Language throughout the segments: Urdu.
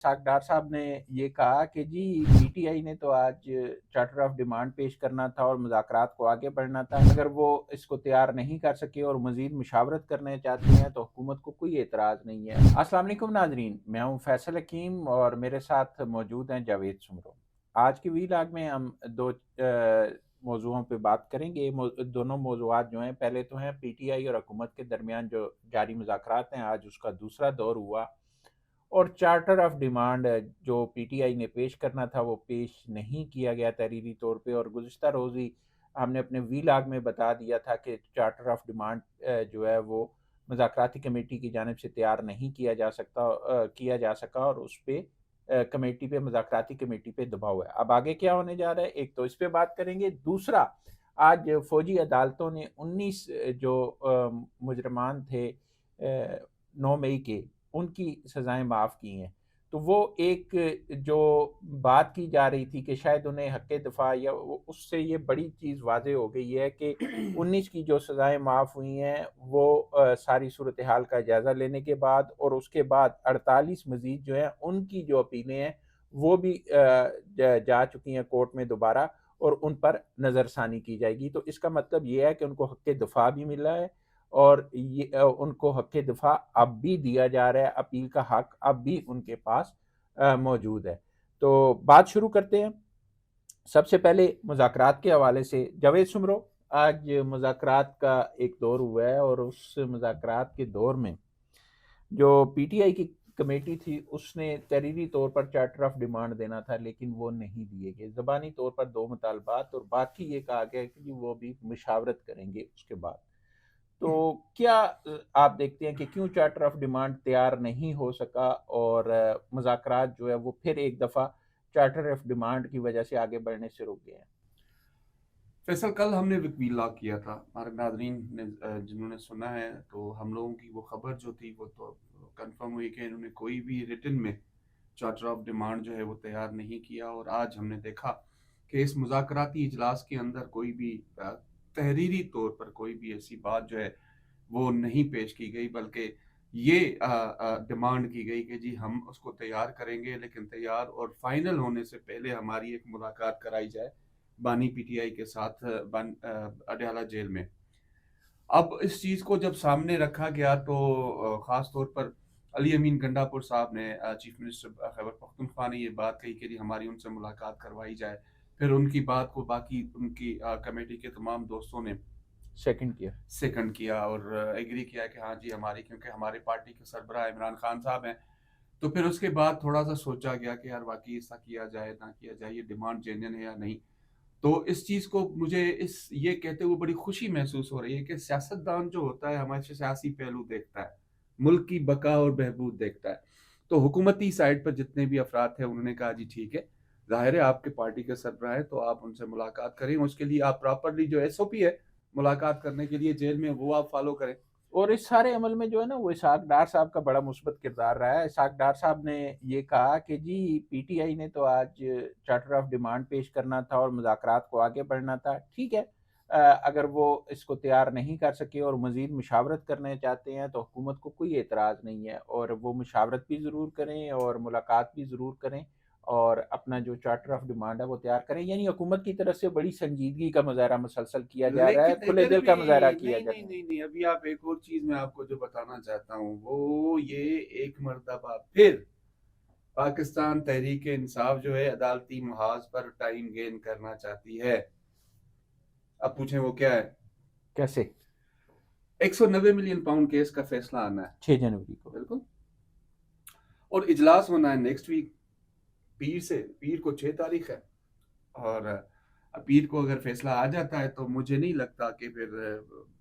اسحاق ڈار صاحب نے یہ کہا کہ جی پی ٹی آئی نے تو آج چارٹر آف ڈیمانڈ پیش کرنا تھا اور مذاکرات کو آگے بڑھنا تھا، اگر وہ اس کو تیار نہیں کر سکے اور مزید مشاورت کرنے چاہتے ہیں تو حکومت کو کوئی اعتراض نہیں ہے۔ السلام علیکم ناظرین، میں ہوں فیصل حکیم اور میرے ساتھ موجود ہیں جاوید سمرو۔ آج کے وی لاگ میں ہم دو موضوعوں پہ بات کریں گے۔ دونوں موضوعات جو ہیں، پہلے تو ہیں پی ٹی آئی اور حکومت کے درمیان جو جاری مذاکرات ہیں، آج اس کا دوسرا دور ہوا اور چارٹر آف ڈیمانڈ جو پی ٹی آئی نے پیش کرنا تھا وہ پیش نہیں کیا گیا تحریری طور پہ، اور گزشتہ روز ہی ہم نے اپنے وی لاگ میں بتا دیا تھا کہ چارٹر آف ڈیمانڈ جو ہے وہ مذاکراتی کمیٹی کی جانب سے تیار نہیں کیا جا سکا اور اس پہ کمیٹی پہ مذاکراتی کمیٹی پہ دباؤ ہے۔ اب آگے کیا ہونے جا رہا ہے، ایک تو اس پہ بات کریں گے، دوسرا آج فوجی عدالتوں نے 19 جو مجرمان تھے 9 مئی کے، ان کی سزائیں معاف کی ہیں۔ تو وہ ایک جو بات کی جا رہی تھی کہ شاید انہیں حق دفاع، یا اس سے یہ بڑی چیز واضح ہو گئی ہے کہ 19 کی جو سزائیں معاف ہوئی ہیں وہ ساری صورتحال کا جائزہ لینے کے بعد، اور اس کے بعد 48 مزید جو ہیں ان کی جو اپیلیں ہیں وہ بھی جا چکی ہیں کورٹ میں دوبارہ، اور ان پر نظر ثانی کی جائے گی۔ تو اس کا مطلب یہ ہے کہ ان کو حق دفاع بھی ملا ہے، اور ان کو حق دفاع اب بھی دیا جا رہا ہے، اپیل کا حق اب بھی ان کے پاس موجود ہے۔ تو بات شروع کرتے ہیں۔ سب سے پہلے مذاکرات کے حوالے سے جاوید سمرو، آج مذاکرات کا ایک دور ہوا ہے، اور اس مذاکرات کے دور میں جو پی ٹی آئی کی کمیٹی تھی اس نے تحریری طور پر چارٹر آف ڈیمانڈ دینا تھا، لیکن وہ نہیں دیے گئے۔ زبانی طور پر 2 مطالبات، اور باقی یہ کہا گیا کہ وہ بھی مشاورت کریں گے اس کے بعد۔ تو کیا آپ دیکھتے ہیں کہ کیوں چارٹر آف ڈیمانڈ تیار نہیں ہو سکا، اور مذاکرات جو ہے وہ پھر ایک دفعہ چارٹر آف ڈیمانڈ کی وجہ سے آگے بڑھنے سے رک گئے ہیں؟ فیصل، کل ہم نے وکیل لاگ کیا تھا، ہمارے ناظرین نے جنہوں نے سنا ہے تو ہم لوگوں کی وہ خبر جو تھی وہ تو کنفرم ہوئی کہ انہوں نے کوئی بھی ریٹن میں چارٹر آف ڈیمانڈ جو ہے وہ تیار نہیں کیا، اور آج ہم نے دیکھا کہ اس مذاکراتی اجلاس کے اندر کوئی بھی تحریری طور پر کوئی بھی ایسی بات جو ہے وہ نہیں پیش کی گئی، بلکہ یہ ڈیمانڈ کی گئی کہ جی ہم اس کو تیار کریں گے، لیکن تیار اور فائنل ہونے سے پہلے ہماری ایک ملاقات کرائی جائے بانی پی ٹی آئی کے ساتھ اڈیالہ جیل میں۔ اب اس چیز کو جب سامنے رکھا گیا تو خاص طور پر علی امین گنڈا پور صاحب نے، چیف منسٹر خیبر پختونخوا نے یہ بات کہی کہ جی ہماری ان سے ملاقات کروائی جائے۔ پھر ان کی بات کو باقی ان کی کمیٹی کے تمام دوستوں نے سیکنڈ کیا اور ایگری کیا کہ ہاں جی ہماری، کیونکہ ہمارے پارٹی کے سربراہ عمران خان صاحب ہیں۔ تو پھر اس کے بعد تھوڑا سا سوچا گیا کہ یار واقعی ایسا کیا جائے نہ کیا جائے، یہ ڈیمانڈ جینین ہے یا نہیں۔ تو اس چیز کو مجھے یہ کہتے ہوئے بڑی خوشی محسوس ہو رہی ہے کہ سیاستدان جو ہوتا ہے ہمیشہ سیاسی پہلو دیکھتا ہے، ملک کی بقا اور بہبود دیکھتا ہے۔ تو حکومتی سائڈ پر جتنے بھی افراد تھے انہوں نے کہا جی ٹھیک ہے، ظاہر ہے آپ کے پارٹی کے سربراہ ہیں تو آپ ان سے ملاقات کریں، اس کے لیے آپ پراپرلی جو ایس او پی ہے ملاقات کرنے کے لیے جیل میں وہ آپ فالو کریں۔ اور اس سارے عمل میں جو ہے نا وہ اسحاق ڈار صاحب کا بڑا مثبت کردار رہا ہے۔ اسحاق ڈار صاحب نے یہ کہا کہ جی پی ٹی آئی نے تو آج چارٹر آف ڈیمانڈ پیش کرنا تھا اور مذاکرات کو آگے بڑھنا تھا، ٹھیک ہے، اگر وہ اس کو تیار نہیں کر سکے اور مزید مشاورت کرنا چاہتے ہیں تو حکومت کو کوئی اعتراض نہیں ہے، اور وہ مشاورت بھی ضرور کریں اور ملاقات بھی ضرور کریں، اور اپنا جو چارٹر آف ڈیمانڈ ہے وہ تیار کریں۔ یعنی حکومت کی طرف سے بڑی سنجیدگی کا مظاہرہ مسلسل کیا جا رہا ہے، لیکن کھلے ادھر دل بھی کا مظاہرہ کیا نہیں جا نہیں رہا ہے۔ نہیں نہیں، ابھی آپ ایک اور چیز میں آپ کو جو بتانا چاہتا ہوں وہ یہ، ایک مرتبہ پھر پاکستان تحریک انصاف جو ہے عدالتی محاذ پر ٹائم گین کرنا چاہتی ہے۔ اب پوچھیں وہ کیا ہے؟ کیسے؟ 190 ملین پاؤنڈ کیس کا فیصلہ آنا ہے 6 جنوری کو۔ بالکل، اور اجلاس ہونا ہے نیکسٹ ویک، پیر کو 6 تاریخ ہے، اور پیر کو اگر فیصلہ آ جاتا ہے تو مجھے نہیں لگتا کہ پھر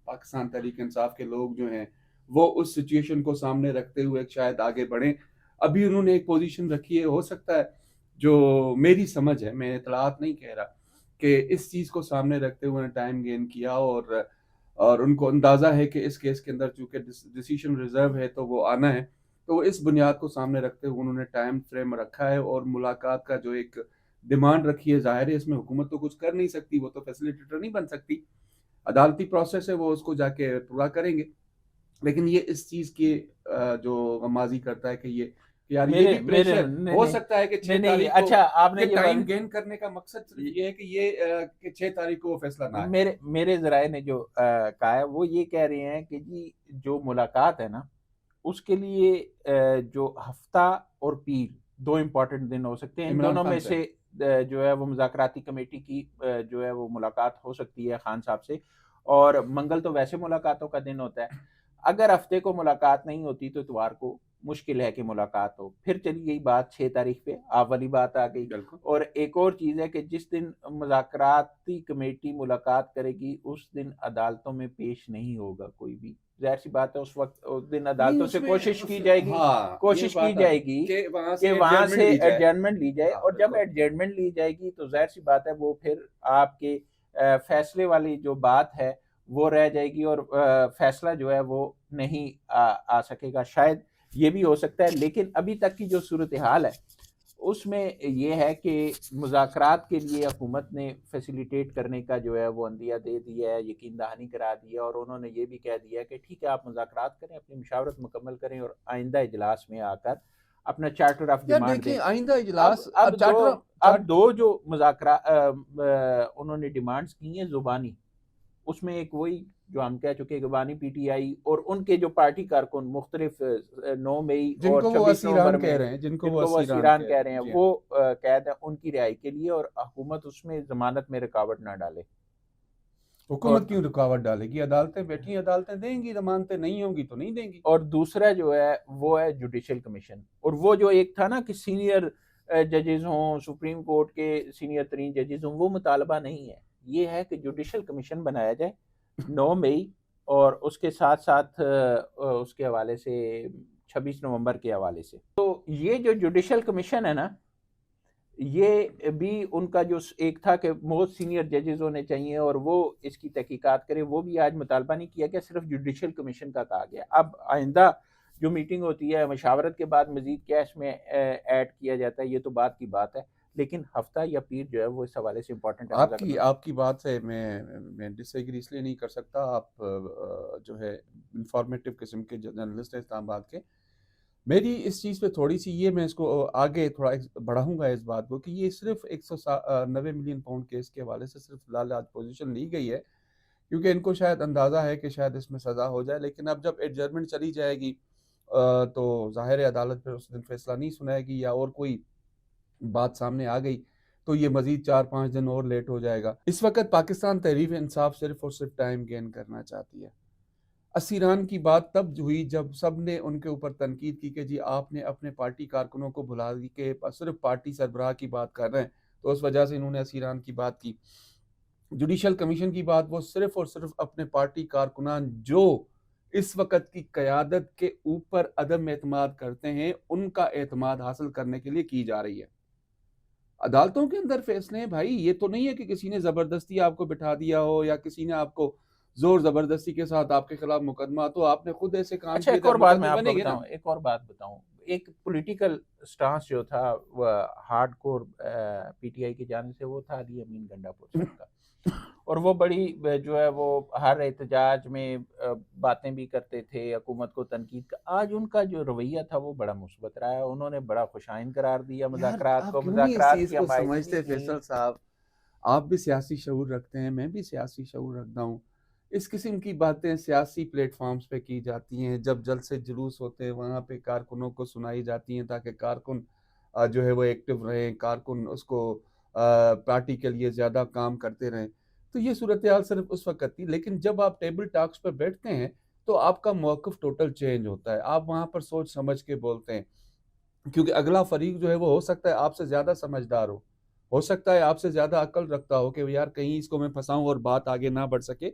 پاکستان تحریک انصاف کے لوگ جو ہیں وہ اس سچویشن کو سامنے رکھتے ہوئے شاید آگے بڑھیں۔ ابھی انہوں نے ایک پوزیشن رکھی ہے، ہو سکتا ہے جو میری سمجھ ہے، میں اطلاعات نہیں کہہ رہا، کہ اس چیز کو سامنے رکھتے ہوئے ٹائم گین کیا، اور ان کو اندازہ ہے کہ اس کیس کے اندر چونکہ ڈیسیشن ریزرو ہے تو وہ آنا ہے، تو وہ اس بنیاد کو سامنے رکھتے ہوئے انہوں نے ٹائم فریم رکھا ہے، اور ملاقات کا جو ایک ڈیمانڈ رکھی ہے، ظاہر ہے اس میں حکومت تو کچھ کر نہیں سکتی، وہ تو فیسیلیٹیٹر نہیں بن سکتی، عدالتی پروسیس ہے وہ اس کو جا کے پورا کریں گے۔ لیکن یہ اس چیز کی جو غمازی کرتا ہے کہ یہ یار یہ میرے بھی میرے پریشر نہیں ہو نہیں سکتا ہے کہ نہیں 6 نہیں تاریخ کو اچھا آپ نے یہ یہ ٹائم بات گین کرنے کا مقصد صرف یہ ہے کہ یہ کہ 6 تاریخ کو وہ فیصلہ نہ آئے. میرے ذرائع نے جو کہا ہے وہ یہ کہہ رہے ہیں کہ جی جو ملاقات ہے نا اس کے لیے جو ہفتہ اور پیر دو امپورٹنٹ دن ہو سکتے ہیں، ان عمران دونوں خان میں سے سے جو ہے وہ مذاکراتی کمیٹی کی جو ہے وہ ملاقات ہو سکتی ہے خان صاحب سے، اور منگل تو ویسے ملاقاتوں کا دن ہوتا ہے. اگر ہفتے کو ملاقات نہیں ہوتی تو اتوار کو مشکل ہے کہ ملاقات ہو. پھر چلی گئی بات 6 تاریخ پہ، آپ والی بات آ گئی. بالکل اور ایک اور چیز ہے کہ جس دن مذاکراتی کمیٹی ملاقات کرے گی اس دن عدالتوں میں پیش نہیں ہوگا کوئی بھی. ظاہر سی بات ہے اس دن نہیں عدالتوں اس سے میں کوشش کی جائے گی، ہاں یہ کوشش کی بات جائے گی کہ وہاں کہ سے وہاں ایڈجرمنٹ سے لی جائے. ایڈجرمنٹ لی جائے، ہاں اور جب بالکل ایڈجرمنٹ لی جائے گی تو ظاہر سی بات ہے وہ پھر آپ کے فیصلے والی جو بات ہے وہ رہ جائے گی، اور فیصلہ جو ہے وہ نہیں آ سکے گا. شاید یہ بھی ہو سکتا ہے، لیکن ابھی تک کی جو صورتحال ہے اس میں یہ ہے کہ مذاکرات کے لیے حکومت نے فیسیلیٹیٹ کرنے کا جو ہے وہ عندیہ دے دیا ہے، یقین دہانی کرا دیا، اور انہوں نے یہ بھی کہہ دیا کہ ٹھیک ہے آپ مذاکرات کریں، اپنی مشاورت مکمل کریں، اور آئندہ اجلاس میں آ کر اپنا چارٹر آف یار ڈیمانڈ دیں. دیکھیں آئندہ اب اجلاس اب دو چارٹر دو جو مذاکرات انہوں نے ڈیمانڈز کی ہیں زبانی، اس میں ایک وہی جو ہم کہہ چکے گبانی پی ٹی آئی اور ان کے جو پارٹی کارکن مختلف 9 مئی جن اور کو وہ 26 نومبر اسیران کہہ میں رہے ہیں جن کو جن وہ کو وہ اسیران اسیران کہہ کہہ رہے رہے ہیں ہیں جی ہاں. وہ قید ہے ان کی رہائی کے لیے، اور حکومت اس میں ضمانت میں رکاوٹ نہ ڈالے. اور حکومت کیوں رکاوٹ ڈالے گی؟ عدالتیں بیٹھی ہیں، عدالتیں دیں گی، ضمانتیں نہیں ہوں گی تو نہیں دیں گی. اور دوسرا جو ہے وہ ہے جوڈیشل کمیشن، اور وہ جو ایک تھا نا کہ سینئر ججز ہوں، سپریم کورٹ کے سینئر ترین ججز ہوں، وہ مطالبہ نہیں ہے. یہ ہے کہ جوڈیشل کمیشن بنایا جائے 9 مئی اور اس کے ساتھ ساتھ اس کے حوالے سے 26 نومبر کے حوالے سے. تو یہ جو جوڈیشل کمیشن ہے نا یہ بھی ان کا جو ایک تھا کہ موسٹ سینئر ججز ہونے چاہیے اور وہ اس کی تحقیقات کریں، وہ بھی آج مطالبہ نہیں کیا گیا، صرف جوڈیشل کمیشن کا کہا گیا. اب آئندہ جو میٹنگ ہوتی ہے مشاورت کے بعد مزید کیا اس میں ایڈ کیا جاتا ہے یہ تو بات کی بات ہے، لیکن ہفتہ یا پیر جو ہے وہ اس حوالے سے امپورٹنٹ ہے. آپ کی بات سے میں ڈس ایگری اس لیے نہیں کر سکتا. آپ جو ہے انفارمیٹیو قسم کے جرنلسٹ ہیں اسلام آباد کے. میری اس چیز پہ تھوڑی سی یہ میں اس کو آگے تھوڑا بڑھاؤں گا اس بات کو کہ یہ صرف 190 ملین پاؤنڈ کیس کے حوالے سے صرف لال آج پوزیشن لی گئی ہے کیونکہ ان کو شاید اندازہ ہے کہ شاید اس میں سزا ہو جائے. لیکن اب جب ایڈجرمنٹ چلی جائے گی تو ظاہر عدالت پھر اس دن فیصلہ نہیں سنائے گی، یا اور کوئی بات سامنے آ گئی تو یہ مزید 4-5 دن اور لیٹ ہو جائے گا. اس وقت پاکستان تحریک انصاف صرف اور صرف ٹائم گین کرنا چاہتی ہے. اسیران کی بات تب ہوئی جب سب نے ان کے اوپر تنقید کی کہ جی آپ نے اپنے پارٹی کارکنوں کو بلا دی کہ صرف پارٹی سربراہ کی بات کر رہے ہیں، تو اس وجہ سے انہوں نے اسیران کی بات کی. جوڈیشل کمیشن کی بات وہ صرف اور صرف اپنے پارٹی کارکنان جو اس وقت کی قیادت کے اوپر عدم اعتماد کرتے ہیں ان کا اعتماد حاصل کرنے کے لیے کی جا رہی ہے. عدالتوں کے اندر فیصلے ہیں بھائی، یہ تو نہیں ہے کہ کسی نے زبردستی آپ کو بٹھا دیا ہو یا کسی نے آپ کو زور زبردستی کے ساتھ آپ کے خلاف مقدمہ، تو آپ نے خود ایسے کام اچھا کیے ایک تھے، اور بات میں مقدمے آپ کو بنے گے نا. بتاؤں، ایک اور بات بتاؤں، ایک پولیٹیکل سٹانس جو تھا وہ hard core P T I کی جانب سے وہ تھا علی امین گنڈا پور صاحب کا، اور وہ بڑی جو ہے وہ ہر احتجاج میں باتیں بھی کرتے تھے، حکومت کو تنقید کا. آج ان کا جو رویہ تھا وہ بڑا مثبت رہا ہے، انہوں نے بڑا خوشائند قرار دیا مذاکرات کو، آپ کیوں نہیں اس مذاکرات چیز کی کو حمایت سمجھتے کی. فیصل صاحب؟ آپ بھی سیاسی شعور رکھتے ہیں، میں بھی سیاسی شعور رکھتا ہوں. اس قسم کی باتیں سیاسی پلیٹ فارمز پہ کی جاتی ہیں، جب جلسے جلوس ہوتے ہیں وہاں پہ کارکنوں کو سنائی جاتی ہیں تاکہ کارکن جو ہے وہ ایکٹیو رہیں، کارکن اس کو پارٹی کے لیے زیادہ کام کرتے رہیں. تو یہ صورتحال صرف اس وقت تھی، لیکن جب آپ ٹیبل ٹاکس پہ بیٹھتے ہیں تو آپ کا موقف ٹوٹل چینج ہوتا ہے. آپ وہاں پر سوچ سمجھ کے بولتے ہیں کیونکہ اگلا فریق جو ہے وہ ہو سکتا ہے آپ سے زیادہ سمجھدار ہو سکتا ہے آپ سے زیادہ عقل رکھتا ہو کہ یار کہیں اس کو میں پھنساؤں اور بات آگے نہ بڑھ سکے.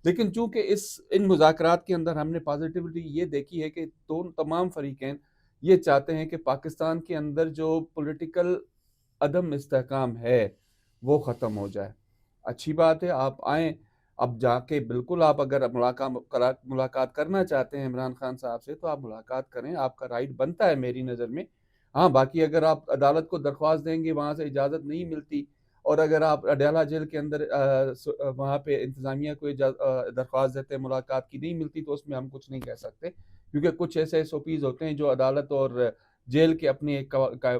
لیکن چونکہ ان مذاکرات کے اندر ہم نے پازیٹیوٹی یہ دیکھی ہے کہ تمام فریقین یہ چاہتے ہیں کہ پاکستان کے اندر جو پولیٹیکل عدم استحکام ہے وہ ختم ہو جائے. اچھی بات ہے، آپ آئیں اب جا کے، بالکل آپ اگر ملاقات کرنا چاہتے ہیں عمران خان صاحب سے تو آپ ملاقات کریں، آپ کا رائٹ بنتا ہے میری نظر میں. ہاں باقی اگر آپ عدالت کو درخواست دیں گے وہاں سے اجازت نہیں ملتی، اور اگر آپ اڈیالہ جیل کے اندر وہاں پہ انتظامیہ کو درخواست دیتے ہیں ملاقات کی نہیں ملتی، تو اس میں ہم کچھ نہیں کہہ سکتے کیونکہ کچھ ایسے ایس او پیز ہوتے ہیں جو عدالت اور جیل کے اپنے ایک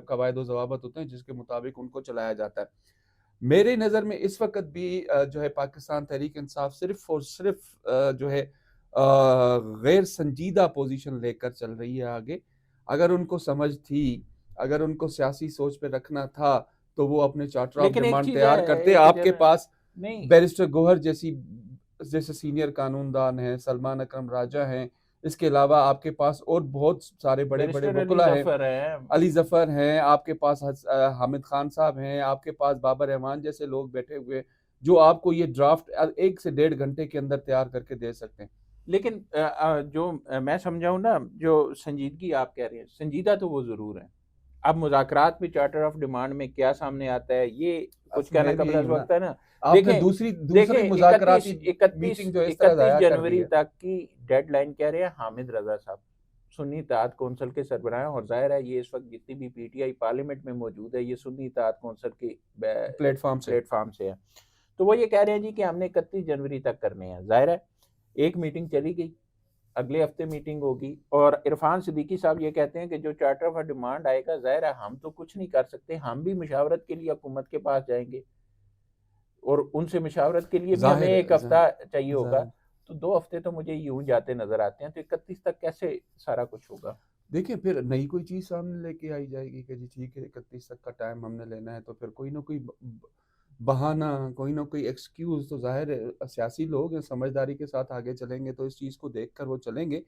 قواعد و ضوابط ہوتے ہیں جس کے مطابق ان کو چلایا جاتا ہے. میرے نظر میں اس وقت بھی جو ہے پاکستان تحریک انصاف صرف اور صرف جو ہے غیر سنجیدہ پوزیشن لے کر چل رہی ہے آگے. اگر ان کو سمجھ تھی، اگر ان کو سیاسی سوچ پہ رکھنا تھا تو وہ اپنے چارٹر آف لیکن ایک ڈیمانڈ چیز تیار ہے، کرتے. ایک آپ کے پاس نہیں، بیرسٹر گوہر جیسے سینئر قانون دان ہیں، سلمان اکرم راجہ ہیں، اس کے علاوہ آپ کے پاس اور بہت سارے بڑے بڑے بیرسٹر علی وکلا ہیں، ظفر ہے. علی ظفر ہیں، آپ کے پاس حامد خان صاحب ہیں، آپ کے پاس بابر رحمان جیسے لوگ بیٹھے ہوئے جو آپ کو یہ ڈرافٹ 1 سے 1.5 گھنٹے کے اندر تیار کر کے دے سکتے ہیں. لیکن جو میں سمجھاؤں نا، جو سنجیدگی آپ کہہ رہے ہیں، سنجیدہ تو وہ ضرور ہیں. اب مذاکرات میں چارٹر آف ڈیمانڈ میں کیا سامنے آتا ہے، یہ کچھ کہنا میں بھی قبل یہی از ہوں نا، وقت ہے نا. آپ نے دیکھیں دوسری مذاکراتی اکتیس میٹنگ جو اس طرح ضائع کر دی جنوری ہے. تک کی ڈیڈ لائن کہہ رہے ہیں حامد رضا صاحب، سنی اتحاد کونسل کے سربراہ ہیں، اور ظاہر ہے یہ اس وقت جتنی بھی پی ٹی آئی پارلیمنٹ میں موجود ہے یہ سنی اتحاد کونسل کی پلیٹ فارم سے ہے. تو وہ یہ کہہ رہے ہیں جی کہ ہم نے 31 جنوری تک کرنے ہیں. ظاہر ہے ایک میٹنگ چلی گئی، اگلے ہفتے میٹنگ ہوگی، اور عرفان صدیقی صاحب یہ کہتے ہیں کہ جو چارٹر آف ڈیمانڈ آئے گا، ظاہر ہے ہم تو کچھ نہیں کر سکتے، ہم بھی مشاورت کے لیے حکومت کے پاس جائیں گے، اور ان سے مشاورت کے لیے بھی ہمیں ظاہر ایک ہے ہفتہ چاہیے ہوگا. ظاہر. تو 2 ہفتے تو مجھے یوں جاتے نظر آتے ہیں. تو 31 تک کیسے سارا کچھ ہوگا؟ دیکھیں پھر نئی کوئی چیز سامنے لے کے آئی جائے گی کہ جی ٹھیک ہے 31 تک کا ٹائم ہم نے لینا ہے، تو پھر کوئی نہ کوئی بہانہ، کوئی نہ کوئی ایکسکیوز. تو ظاہر ہے سیاسی لوگ ہیں، سمجھداری کے ساتھ آگے چلیں گے تو اس چیز کو دیکھ کر وہ چلیں گے.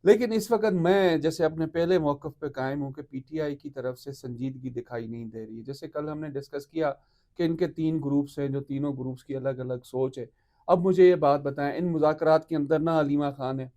لیکن اس وقت میں جیسے اپنے پہلے موقف پہ قائم ہوں کہ پی ٹی آئی کی طرف سے سنجیدگی دکھائی نہیں دے رہی. جیسے کل ہم نے ڈسکس کیا کہ ان کے 3 گروپس ہیں، جو تینوں گروپس کی الگ الگ سوچ ہے. اب مجھے یہ بات بتائیں، ان مذاکرات کے اندر نہ علیمہ خان ہے،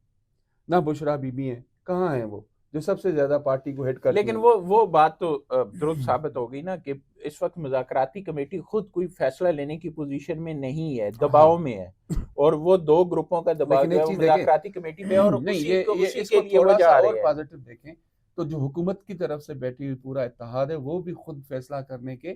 نہ بشرا بی بی ہیں، کہاں ہیں وہ جو سب سے زیادہ پارٹی کو ہٹ کرتی لیکن ہیں؟ وہ بات تو درست ثابت ہو گئی نا کہ اس وقت مذاکراتی کمیٹی خود کوئی فیصلہ لینے کی پوزیشن میں نہیں ہے، دباؤ میں ہے، اور وہ 2 گروپوں کا دباؤ لیکن جو ہے ایک وہ چیز دیکھیں، مذاکراتی کمیٹی پہ ہے، اور نہیں اسی اس کے کو لیے وہ تھوڑا سا جا اور رہے ہیں. پازیٹو دیکھیں تو جو حکومت کی طرف سے بیٹھی ہوئی پورا اتحاد ہے وہ بھی خود فیصلہ کرنے کے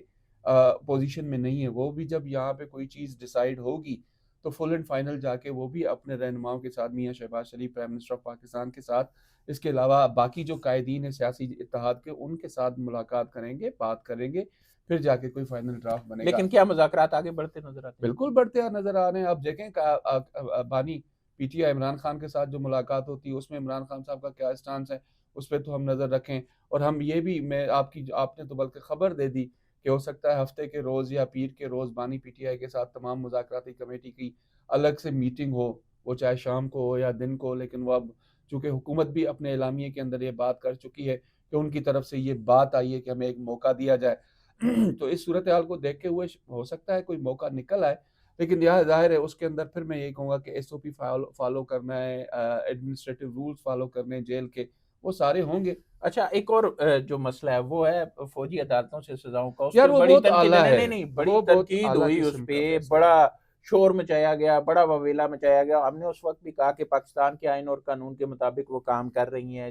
پوزیشن میں نہیں ہے. وہ بھی جب یہاں پہ کوئی چیز ڈیسائیڈ ہوگی تو فل اینڈ فائنل جا کے وہ بھی اپنے رہنماؤں کے ساتھ، میاں شہباز شریف پرائم منسٹر آف پاکستان کے ساتھ، اس کے علاوہ باقی جو قائدین ہیں سیاسی اتحاد کے، ان کے ساتھ ملاقات کریں گے، بات کریں گے، پھر جا کے کوئی فائنل ڈرافٹ بنے گا. لیکن کیا مذاکرات آگے بڑھتے نظر آتے ہیں؟ بالکل بڑھتے آ نظر آ رہے ہیں. آپ دیکھیں کہ بانی P T I Imran Khan کے ساتھ جو ملاقات ہوتی ہے اس میں عمران خان صاحب کا کیا اسٹانس ہے اس پہ تو ہم نظر رکھیں. اور ہم یہ بھی آپ نے تو بلکہ خبر دے دی کہ ہو سکتا ہے ہفتے کے روز یا پیر کے روز بانی پی ٹی آئی کے ساتھ تمام مذاکراتی کمیٹی کی الگ سے میٹنگ ہو، وہ چاہے شام کو ہو یا دن کو. لیکن وہ اب چونکہ حکومت بھی اپنے اعلامیے کے اندر یہ بات کر چکی ہے کہ ان کی طرف سے یہ بات آئی ہے کہ ہمیں ایک موقع دیا جائے تو اس صورتحال کو دیکھتے ہوئے ہو سکتا ہے کوئی موقع نکل آئے. لیکن یہ ظاہر ہے اس کے اندر پھر میں یہی کہوں گا کہ ایس او پی فالو کرنا ہے، ایڈمنسٹریٹو رولز فالو کرنے جیل کے، وہ سارے ہوں گے. اچھا، ایک اور جو مسئلہ ہے وہ ہے فوجی عدالتوں سے سزاؤں کا. اس یار پہ وہ بڑی بہت تنقید اعلیٰ ہے، نہیں بڑی وہ بہت تنقید اعلیٰ ہوئی، اس قسم کا پہ فیصلہ ہے. بڑا شور مچایا گیا، بڑا وویلا مچایا گیا. ہم نے اس وقت بھی کہا کہ پاکستان کے آئین اور قانون کے مطابق وہ کام کر رہی ہیں،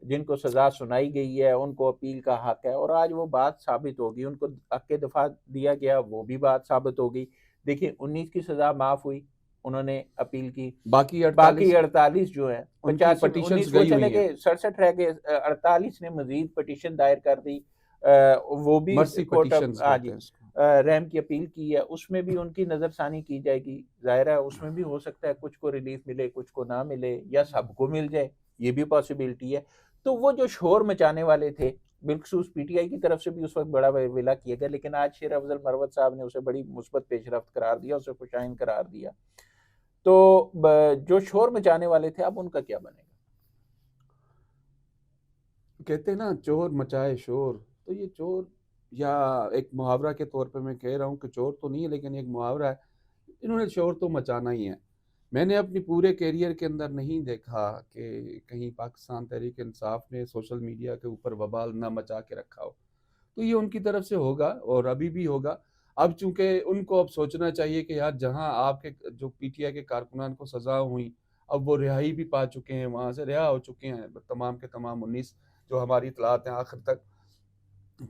جن کو سزا سنائی گئی ہے ان کو اپیل کا حق ہے، اور آج وہ بات ثابت ہوگی. ان کو حق کے دفاع دیا گیا، وہ بھی بات ثابت ہوگی. دیکھیں 19 کی سزا معاف ہوئی، انہوں نے اپیل کی. باقی 48 جو ہیں، ان کی 85 پٹیشنز 19 وہ گئی چلے ہوئی ہیں. گئے، 67 رہ گئے. 48 نے مزید پٹیشن دائر کر دی، وہ بھی مرسی کورٹ آف پٹیشنز کہتے ہیں اس کو. رحم کی اپیل کی ہے. اس میں بھی ان کی نظر ثانی کی جائے گی. ظاہر ہے اس میں بھی ہو سکتا ہے کچھ کو ریلیف ملے، کچھ کو نہ ملے، یا سب کو مل جائے، یہ بھی پاسبلٹی ہے. تو وہ جو شور مچانے والے تھے، بالخصوص پی ٹی آئی کی طرف سے بھی اس وقت بڑا ویلا کیا گیا، لیکن آج شیر افضل مروت صاحب نے اسے بڑی مثبت پیش رفت قرار دیا، اسے خوشائن قرار دیا. تو جو شور مچانے والے تھے اب ان کا کیا بنے گا؟ کہتے ہیں نا چور مچائے شور. تو یہ چور، یا ایک محاورہ کے طور پہ میں کہہ رہا ہوں کہ چور تو نہیں ہے لیکن ایک محاورہ ہے، انہوں نے شور تو مچانا ہی ہے. میں نے اپنی پورے کیریئر کے اندر نہیں دیکھا کہ کہیں پاکستان تحریک انصاف نے سوشل میڈیا کے اوپر وبال نہ مچا کے رکھا ہو. تو یہ ان کی طرف سے ہوگا اور ابھی بھی ہوگا. اب چونکہ ان کو اب سوچنا چاہیے کہ یار جہاں آپ کے جو پی ٹی آئی کے کارکنان کو سزا ہوئی، اب وہ رہائی بھی پا چکے ہیں، وہاں سے رہا ہو چکے ہیں تمام کے تمام 19 جو ہماری اطلاعات ہیں آخر تک.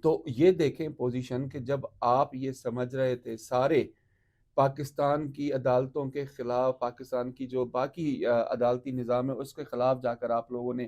تو یہ دیکھیں پوزیشن کہ جب آپ یہ سمجھ رہے تھے سارے پاکستان کی عدالتوں کے خلاف، پاکستان کی جو باقی عدالتی نظام ہے اس کے خلاف جا کر آپ لوگوں نے